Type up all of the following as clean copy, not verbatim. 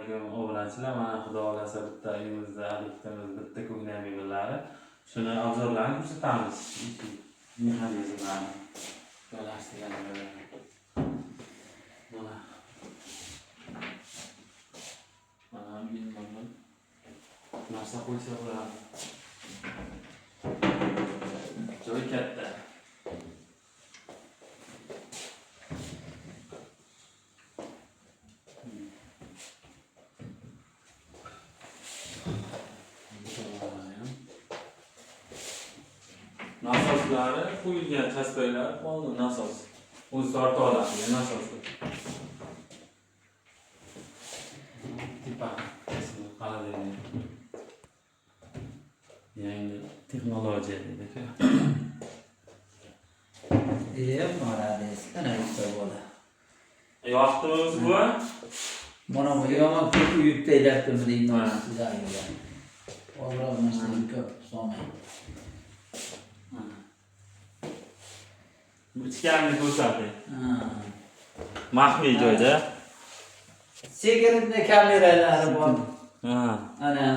alaykum obunachilar. Mana xudo xolasa bitta uyimizda bittamiz bitta ko'hna mebellari. Shuni obzorlarini ko'rsatamiz. Mexanizmlarni. Joylashtirganlar. Mana. Mana bilmadim. Narsa qo'ysa bo'ladi. Joy katta. Nasoslari qo'yilgan chaspalar qoldi, nasos. O'zi torta oladi, nasos. Tipa qaladini. Yangi texnologiya dedi-ku. Morales, qana ikkita bola. Yoqdimi o'zi bu? Mana bu yomon ko'p uyib tayyorladim deyman sizlarga. O'g'ri narsalar ko'p so'may. Bu ichkarni ko'rsatdi. Maxfiy joyda. Sigaretni kameralari bor. Ha. Ana.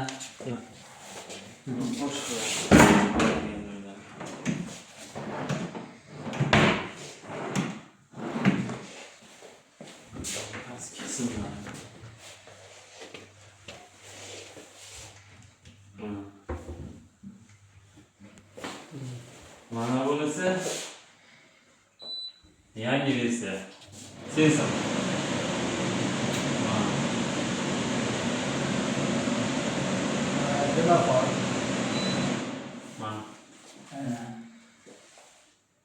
Mana bunisi yangi versiya. Sensor. Nima bor? Mana. Ana.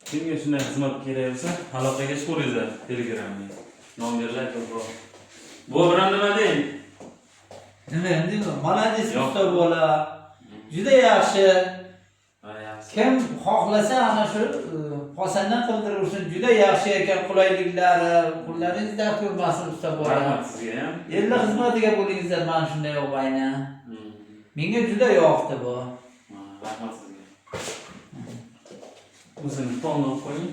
Kimga shunday xizmat kerak bo'lsa, aloqaga chiqinglar Telegramga. Nomerlar ko'p. Bu bilan nima deydi? Nima endi? Молодец usta bola. Juda yaxshi. Kim xohlasa ana shu qosandan qildirib ursin. Juda yaxshi ekan qulayliklari, qo'llaringizda ko'rmasin usta bola. Rahmat sizga ham. Endi xizmatiga bo'lingizlar, mana shunday o'g'ayni. Menga juda yoqdi bu. Rahmat sizga. O'zini tonlab qo'ying.